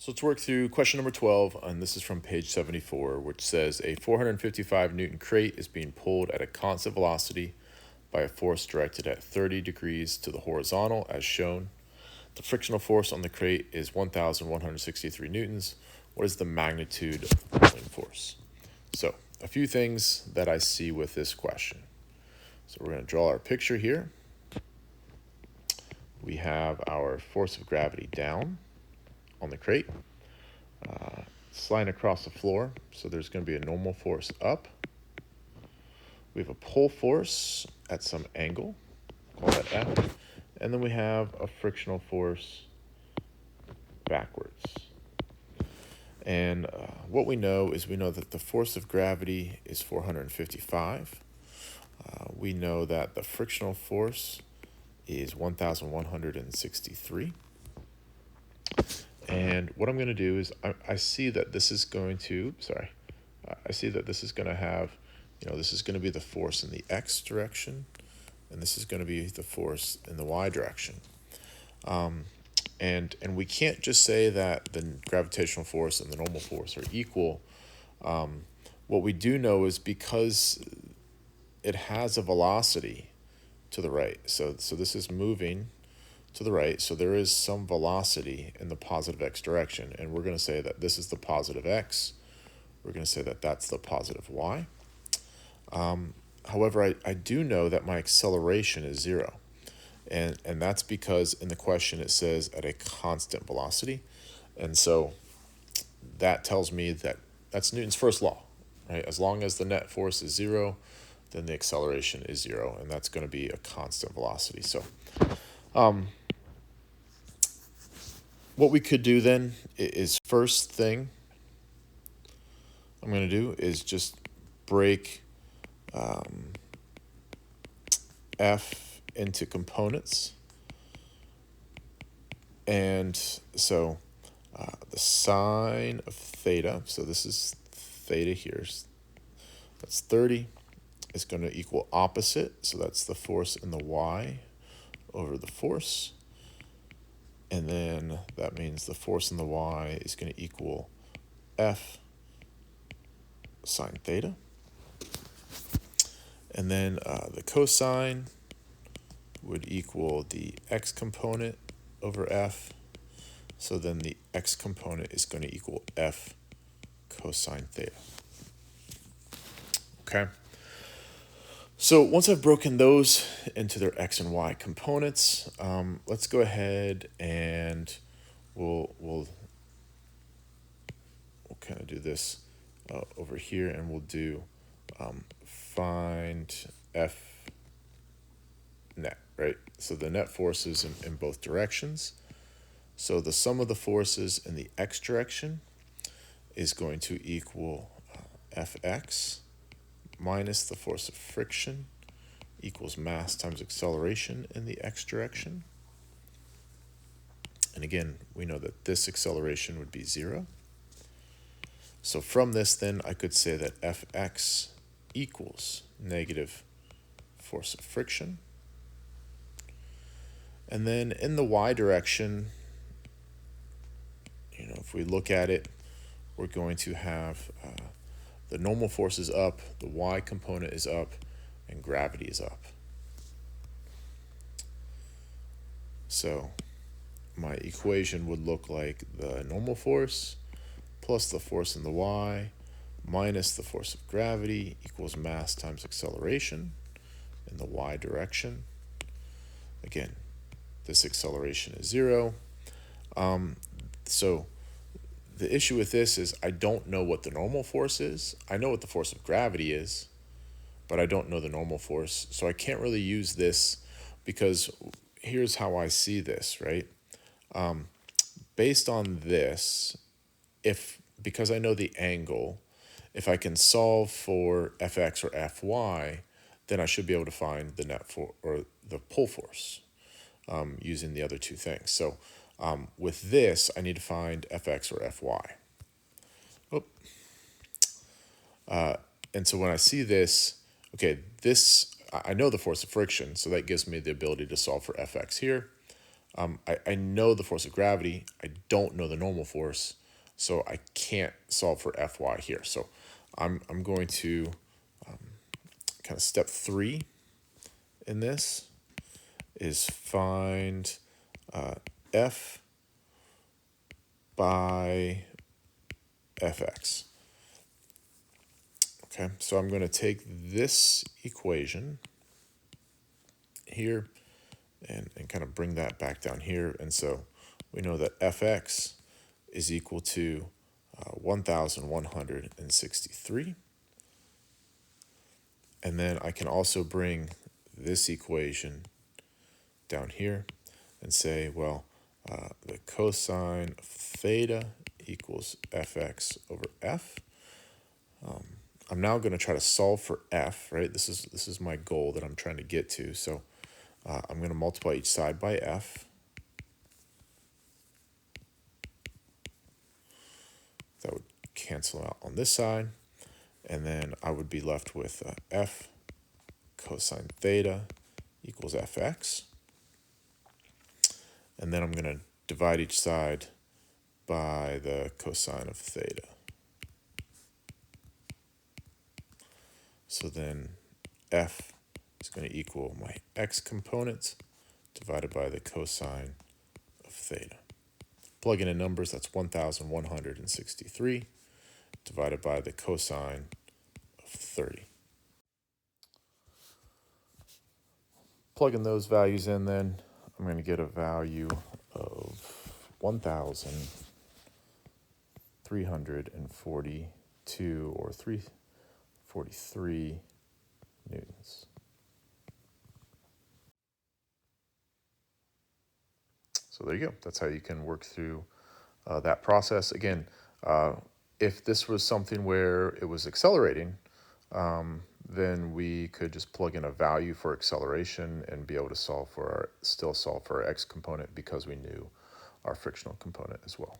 So let's work through question number 12, and this is from page 74, which says a 455 Newton crate is being pulled at a constant velocity by a force directed at 30 degrees to the horizontal as shown. The frictional force on the crate is 1,163 newtons. What is the magnitude of the pulling force? So a few things that I see with this question. So we're going to draw our picture here. We have our force of gravity down on the crate, sliding across the floor, so there's going to be a normal force up. We have a pull force at some angle, call that F, and then we have a frictional force backwards. And what we know is we know that the force of gravity is 455. We know that the frictional force is 1,163. And what I'm going to do is I see that this is going to, I see that this is going to have, this is going to be the force in the x direction, and this is going to be the force in the y direction. And we can't just say that the gravitational force and the normal force are equal. What we do know is because it has a velocity to the right, so this is moving to the right, so there is some velocity in the positive x direction, and we're going to say that this is the positive x. We're going to say that that's the positive y. However, I do know that my acceleration is 0, and that's because in the question it says at a constant velocity, and so that tells me that that's Newton's first law, right? As long as the net force is 0, then the acceleration is 0, and that's going to be a constant velocity. So what we could do then is, first thing I'm going to do is just break F into components. And so the sine of theta, so this is theta here, that's 30, is going to equal opposite, so that's the force in the y over the force. And then that means the force in the y is going to equal F sine theta. And then the cosine would equal the x component over F. So then the x component is going to equal F cosine theta. Okay. So once I've broken those into their x and y components, let's go ahead and we'll kind of do this over here, and we'll do find F net, right? So the net forces in both directions. So the sum of the forces in the x direction is going to equal Fx minus the force of friction equals mass times acceleration in the x direction. And again, we know that this acceleration would be 0. So from this, then, I could say that Fx equals negative force of friction. And then in the y direction, if we look at it, we're going to have the normal force is up, the y component is up, and gravity is up. So my equation would look like the normal force plus the force in the y minus the force of gravity equals mass times acceleration in the y direction. Again, this acceleration is 0. So the issue with this is I don't know what the normal force is. I know what the force of gravity is, but I don't know the normal force. So I can't really use this, because here's how I see this, right? Based on this, because I know the angle, if I can solve for Fx or Fy, then I should be able to find the net force or the pull force using the other two things. So with this, I need to find Fx or Fy. And so when I see this, okay, I know the force of friction, so that gives me the ability to solve for Fx here. I know the force of gravity. I don't know the normal force, so I can't solve for Fy here. So I'm going to kind of step 3 in this is find F by Fx. Okay, so I'm going to take this equation here and kind of bring that back down here. And so we know that Fx is equal to 1,163. And then I can also bring this equation down here and say, well, the cosine of theta equals Fx over F. I'm now going to try to solve for F, right? This is my goal that I'm trying to get to. So I'm going to multiply each side by F. That would cancel out on this side. And then I would be left with F cosine theta equals Fx. And then I'm going to divide each side by the cosine of theta. So then F is going to equal my x component divided by the cosine of theta. Plug in numbers, that's 1,163 divided by the cosine of 30. Plugging those values in then, I'm going to get a value of 1,342 or 343 newtons. So there you go. That's how you can work through that process. Again, if this was something where it was accelerating, then we could just plug in a value for acceleration and be able to still solve for our x component because we knew our frictional component as well.